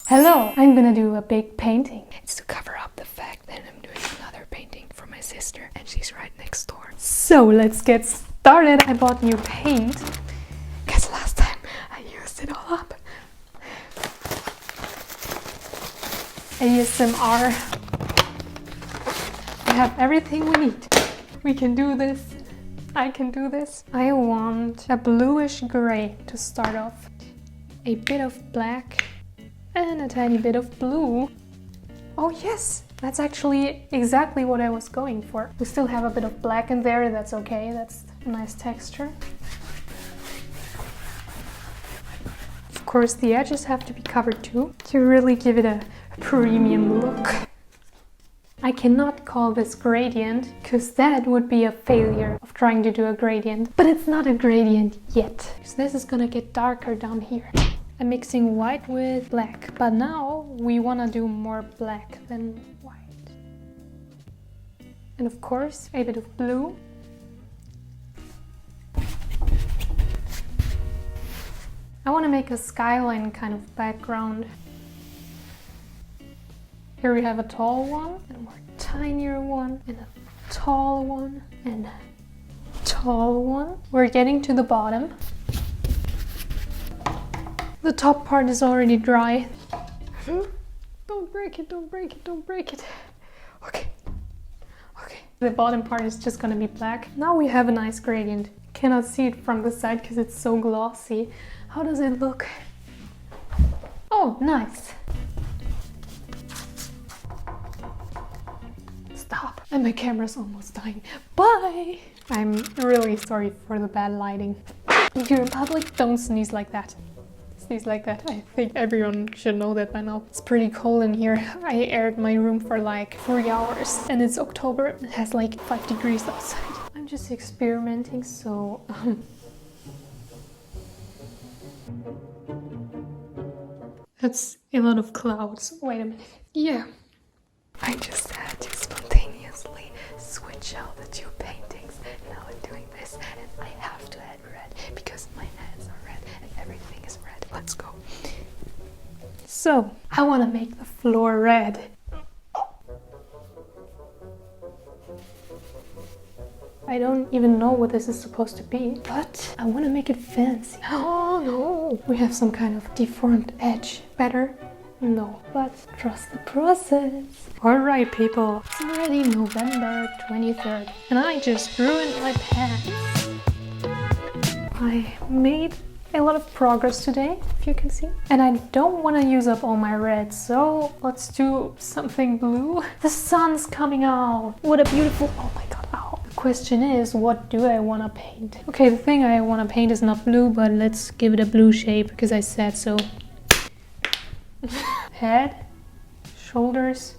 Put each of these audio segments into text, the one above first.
Hello! I'm gonna do a big painting. It's to cover up the fact that I'm doing another painting for my sister and she's right next door. So let's get started. I bought new paint because last time I used it all up. ASMR. We have everything we need. We can do this. I can do this. I want a bluish gray to start off. A bit of black and a tiny bit of blue. Oh yes, that's actually exactly what I was going for. We still have a bit of black in there, that's okay, that's a nice texture. Of course the edges have to be covered too, to really give it a premium look. I cannot call this gradient, because that would be a failure of trying to do a gradient. But it's not a gradient yet, because this is gonna get darker down here. I'm mixing white with black, but now we want to do more black than white. And of course, a bit of blue. I want to make a skyline kind of background. Here we have a tall one, and a more tinier one, and a tall one, and a tall one. We're getting to the bottom. The top part is already dry. Don't break it, don't break it, don't break it. Okay. Okay. The bottom part is just gonna be black. Now we have a nice gradient. Cannot see it from the side because it's so glossy. How does it look? Oh, nice. Stop. And my camera's almost dying. Bye! I'm really sorry for the bad lighting. If you're in public, don't sneeze like that. Sneeze like that. I think everyone should know that by now. It's pretty cold in here. I aired my room for like 3 hours and it's October. It has like 5 degrees outside. I'm just experimenting, so that's a lot of clouds. Wait a minute. Yeah. I just had to spontaneously switch out the two paintings. Now I'm doing this and I have to add red because my hands are red and everything is red. Let's go. So, I want to make the floor red. I don't even know what this is supposed to be, but I want to make it fancy. Oh no! We have some kind of deformed edge. Better? No, but trust the process. Alright people, it's already November 23rd and I just ruined my pants. I made a lot of progress today, if you can see. And I don't want to use up all my red, so let's do something blue. The sun's coming out. What a beautiful... Oh my god, ow. The question is, what do I want to paint? Okay, the thing I want to paint is not blue, but let's give it a blue shape, because I said so. Head, shoulders,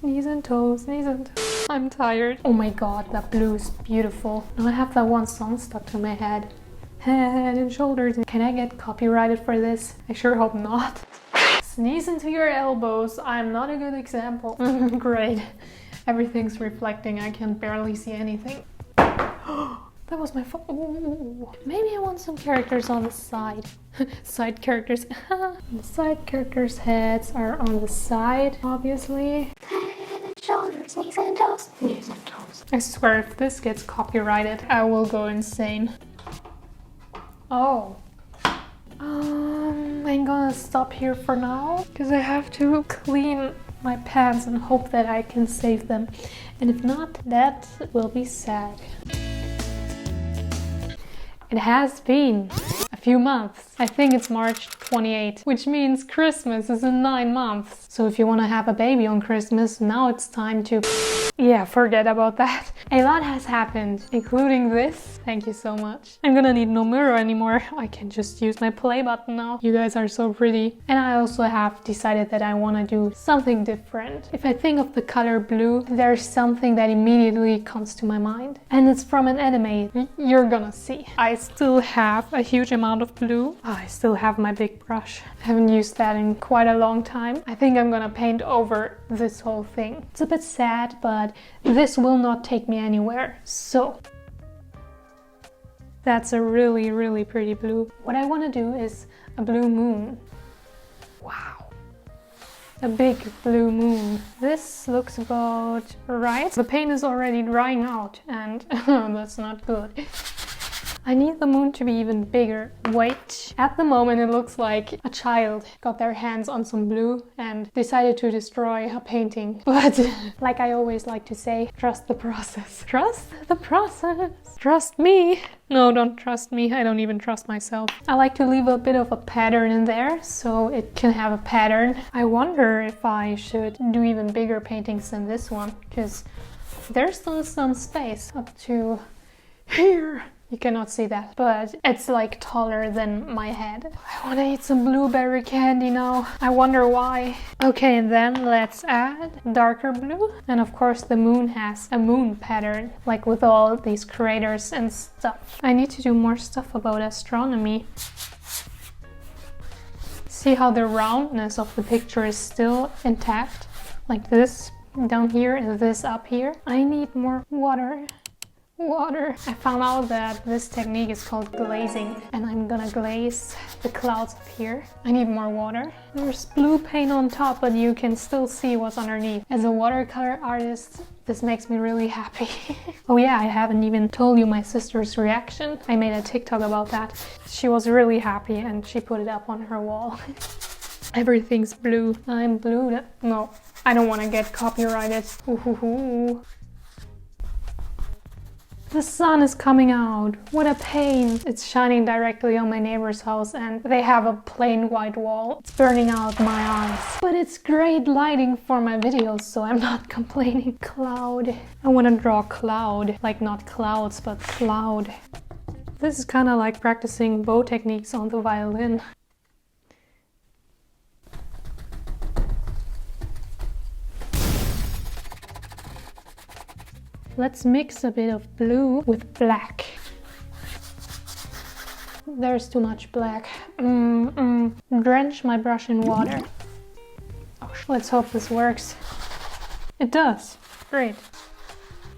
knees and toes, knees and toes. I'm tired. Oh my god, that blue is beautiful. Now I have that one song stuck to my head. Head and shoulders. Can I get copyrighted for this? I sure hope not. Sneeze into your elbows. I'm not a good example. Great. Everything's reflecting. I can barely see anything. That was my phone. Ooh. Maybe I want some characters on the side. Side characters. The side characters' heads are on the side, obviously. Shoulders, knees and toes. Knees and toes. I swear if this gets copyrighted, I will go insane. Oh. I'm gonna stop here for now because I have to clean my pants and hope that I can save them. And if not, that will be sad. It has been a few months. I think it's March 28th, which means Christmas is in 9 months. So if you want to have a baby on Christmas, now it's time to... Yeah, forget about that. A lot has happened, including this. Thank you so much. I'm gonna need no mirror anymore. I can just use my play button now. You guys are so pretty. And I also have decided that I want to do something different. If I think of the color blue, there's something that immediately comes to my mind. And it's from an anime. You're gonna see. I still have a huge amount of blue. I still have my big brush. I haven't used that in quite a long time. I think I'm gonna paint over this whole thing. It's a bit sad, but this will not take me anywhere. So that's a really, really pretty blue. What I want to do is a blue moon. Wow. a big blue moon. This looks about right. The paint is already drying out and that's not good. I need the moon to be even bigger. Wait. At the moment it looks like a child got their hands on some blue and decided to destroy a painting. But like I always like to say, trust the process. Trust the process. Trust me. No, don't trust me. I don't even trust myself. I like to leave a bit of a pattern in there so it can have a pattern. I wonder if I should do even bigger paintings than this one, because there's still some space up to here. You cannot see that, but it's like taller than my head. I want to eat some blueberry candy now. I wonder why. Okay, and then let's add darker blue. And of course the moon has a moon pattern, like with all these craters and stuff. I need to do more stuff about astronomy. See how the roundness of the picture is still intact? Like this down here and this up here. I need more water. I found out that this technique is called glazing, and I'm gonna glaze the clouds up here. I need more water. There's blue paint on top, but you can still see what's underneath. As a watercolor artist, this makes me really happy. Oh yeah, I haven't even told you my sister's reaction. I made a TikTok about that. She was really happy and she put it up on her wall. Everything's blue. I'm blue. No, I don't want to get copyrighted. Ooh. The sun is coming out. What a pain. It's shining directly on my neighbor's house and they have a plain white wall. It's burning out my eyes. But it's great lighting for my videos, so I'm not complaining. Cloud. I want to draw cloud. Like not clouds, but cloud. This is kind of like practicing bow techniques on the violin. Let's mix a bit of blue with black. There's too much black. Drench my brush in water. Oh, let's hope this works. It does. Great.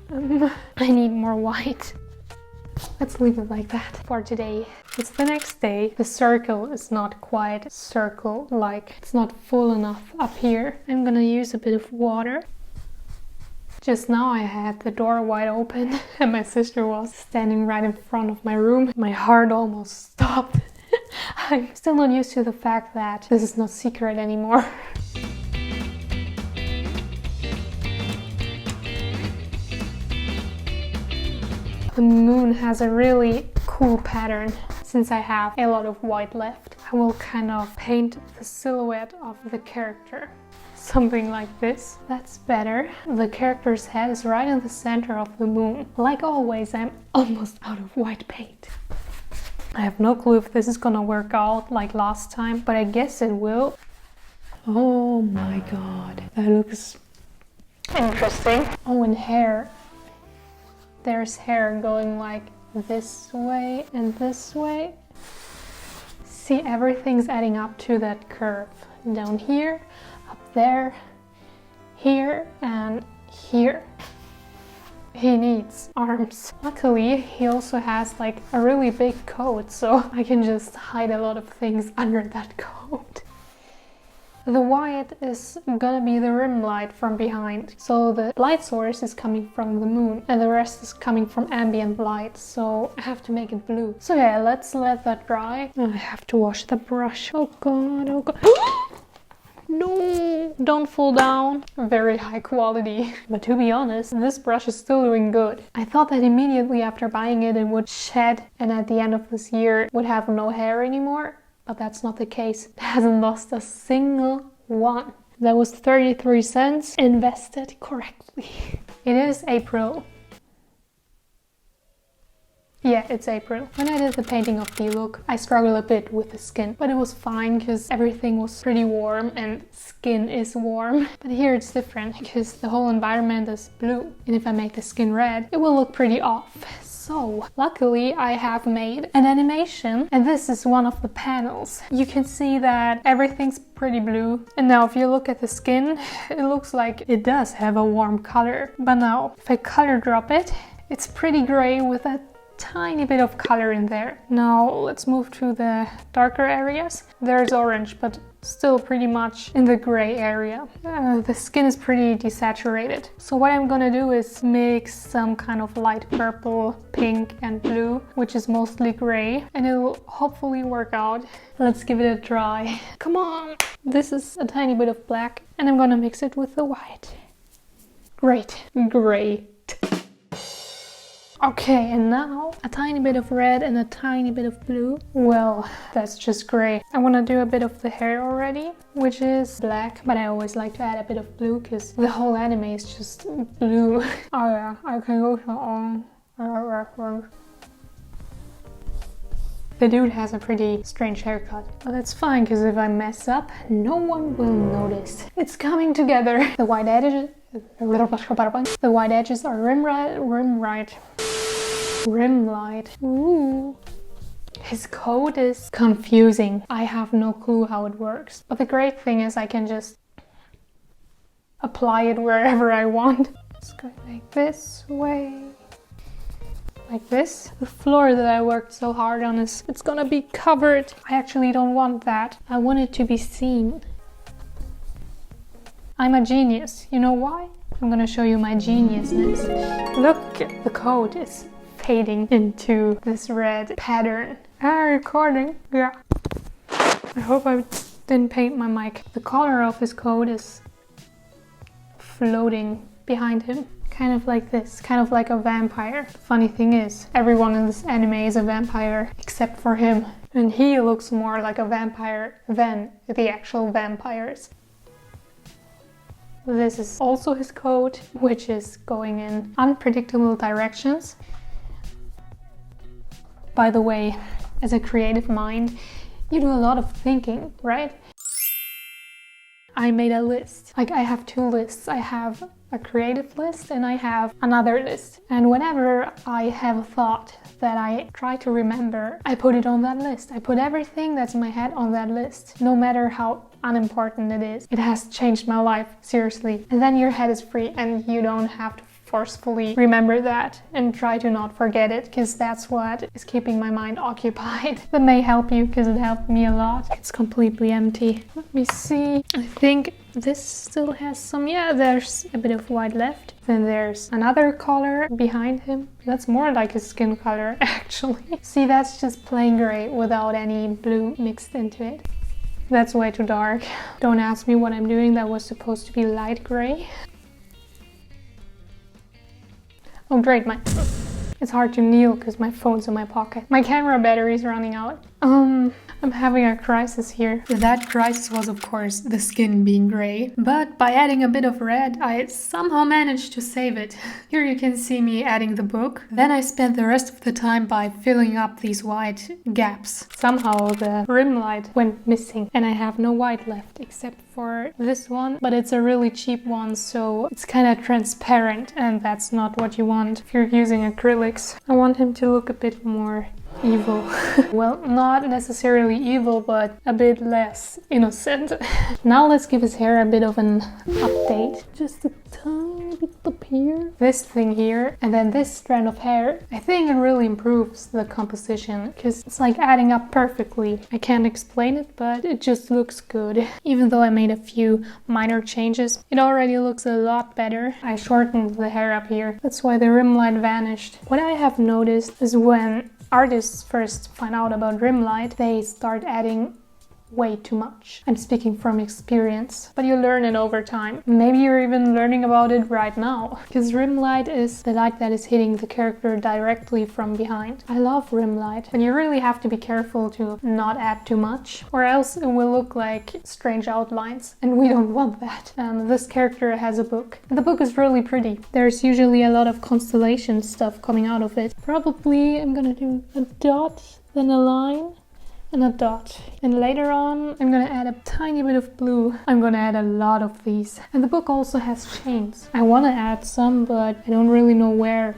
I need more white. Let's leave it like that for today. It's the next day. The circle is not quite circle-like. It's not full enough up here. I'm gonna use a bit of water. Just now I had the door wide open and my sister was standing right in front of my room. My heart almost stopped. I'm still not used to the fact that this is not secret anymore. The moon has a really cool pattern. Since I have a lot of white left, I will kind of paint the silhouette of the character. Something like this. That's better. The character's head is right in the center of the moon. Like always, I'm almost out of white paint. I have no clue if this is gonna work out like last time, but I guess it will. Oh my god, that looks interesting. Oh, and hair. There's hair going like this way and this way. See, everything's adding up to that curve. Down here, up there, here, and here. He needs arms. Luckily, he also has like a really big coat, so I can just hide a lot of things under that coat. The white is gonna be the rim light from behind. So the light source is coming from the moon and the rest is coming from ambient light. So I have to make it blue. So yeah, let's let that dry. I have to wash the brush. Oh god, oh god. No, don't fall down. Very high quality. But to be honest, this brush is still doing good. I thought that immediately after buying it, it would shed and at the end of this year it would have no hair anymore. But that's not the case. It hasn't lost a single one. That was 33 cents invested correctly. It is April. Yeah, it's April. When I did the painting of Diluc, I struggled a bit with the skin, but it was fine because everything was pretty warm and skin is warm. But here it's different because the whole environment is blue. And if I make the skin red, it will look pretty off. So, luckily I have made an animation and this is one of the panels. You can see that everything's pretty blue. And now if you look at the skin, it looks like it does have a warm color. But now, if I color drop it, it's pretty gray with a tiny bit of color in there. Now let's move to the darker areas. There's orange, but still pretty much in the gray area. The skin is pretty desaturated. So what I'm gonna do is mix some kind of light purple, pink and blue, which is mostly gray, and it'll hopefully work out. Let's give it a try. Come on! This is a tiny bit of black, and I'm gonna mix it with the white. Great. Great. Okay, and now a tiny bit of red and a tiny bit of blue. Well, that's just great. I want to do a bit of the hair already, which is black, but I always like to add a bit of blue because the whole anime is just blue. Oh yeah, I can go on. The dude has a pretty strange haircut, but that's fine because if I mess up, no one will notice. It's coming together. The white edges are rim light. Ooh. His code is confusing. I have no clue how it works. But the great thing is I can just apply it wherever I want. Just go like this way. Like this. The floor that I worked so hard on it's gonna be covered. I actually don't want that. I want it to be seen. I'm a genius. You know why? I'm gonna show you my geniusness. Look, the code is fading into this red pattern. Recording. Yeah. I hope I didn't paint my mic. The color of his code is floating behind him. Kind of like this. Kind of like a vampire. The funny thing is, everyone in this anime is a vampire except for him. And he looks more like a vampire than the actual vampires. This is also his code, which is going in unpredictable directions. By the way, as a creative mind, you do a lot of thinking, right? I made a list. Like, I have two lists. I have a creative list and I have another list. And whenever I have a thought that I try to remember, I put it on that list. I put everything that's in my head on that list, no matter how unimportant it is. It has changed my life, seriously. And then your head is free and you don't have to forcefully remember that and try to not forget it, because that's what is keeping my mind occupied. That may help you because it helped me a lot. It's completely empty. Let me see. I think this still has some, yeah, there's a bit of white left. Then there's another color behind him. That's more like his skin color, actually. See, that's just plain gray without any blue mixed into it. That's way too dark. Don't ask me what I'm doing. That was supposed to be light gray. Oh great, it's hard to kneel because my phone's in my pocket. My camera battery is running out. I'm having a crisis here. That crisis was, of course, the skin being gray. But by adding a bit of red, I somehow managed to save it. Here you can see me adding the book. Then I spent the rest of the time by filling up these white gaps. Somehow the rim light went missing and I have no white left except for this one. But it's a really cheap one, so it's kind of transparent, and that's not what you want if you're using acrylics. I want him to look a bit more evil. Well, not necessarily evil, but a bit less innocent. Now let's give his hair a bit of an update. Just a tiny bit up here. This thing here, and then this strand of hair. I think it really improves the composition, because it's like adding up perfectly. I can't explain it, but it just looks good. Even though I made a few minor changes, it already looks a lot better. I shortened the hair up here. That's why the rim light vanished. What I have noticed is when artists first find out about rim light, they start adding way too much. I'm speaking from experience, but you learn it over time. Maybe you're even learning about it right now, because rim light is the light that is hitting the character directly from behind. I love rim light, but you really have to be careful to not add too much, or else it will look like strange outlines, and we don't want that. This character has a book. The book is really pretty. There's usually a lot of constellation stuff coming out of it. Probably I'm gonna do a dot, then a line, and a dot. And later on, I'm gonna add a tiny bit of blue. I'm gonna add a lot of these. And the book also has chains. I wanna add some, but I don't really know where.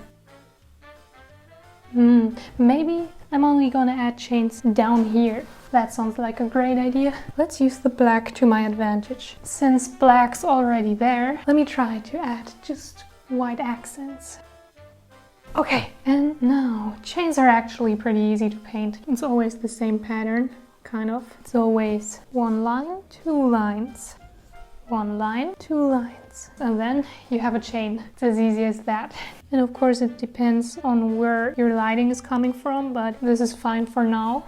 Maybe I'm only gonna add chains down here. That sounds like a great idea. Let's use the black to my advantage. Since black's already there, let me try to add just white accents. Okay, and now, chains are actually pretty easy to paint. It's always the same pattern. kind of. It's always one line, two lines, one line, two lines, and then you have a chain. It's as easy as that. And of course it depends on where your lighting is coming from, but this is fine for now.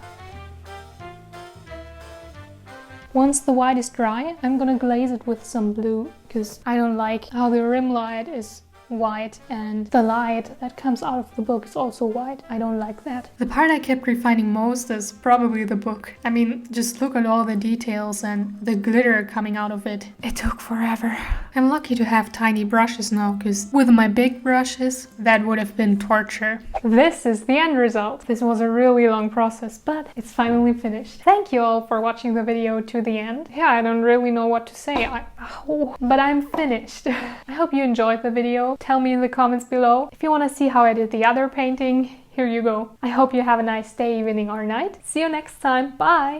Once the white is dry, I'm gonna glaze it with some blue, because I don't like how the rim light is white and the light that comes out of the book is also white. I don't like that. The part I kept refining most is probably the book. I mean, just look at all the details and the glitter coming out of it. It took forever. I'm lucky to have tiny brushes now, because with my big brushes, that would have been torture. This is the end result. This was a really long process, but it's finally finished. Thank you all for watching the video to the end. Yeah, I don't really know what to say, but I'm finished. I hope you enjoyed the video. Tell me in the comments below. If you want to see how I did the other painting, here you go. I hope you have a nice day, evening or night. See you next time. Bye!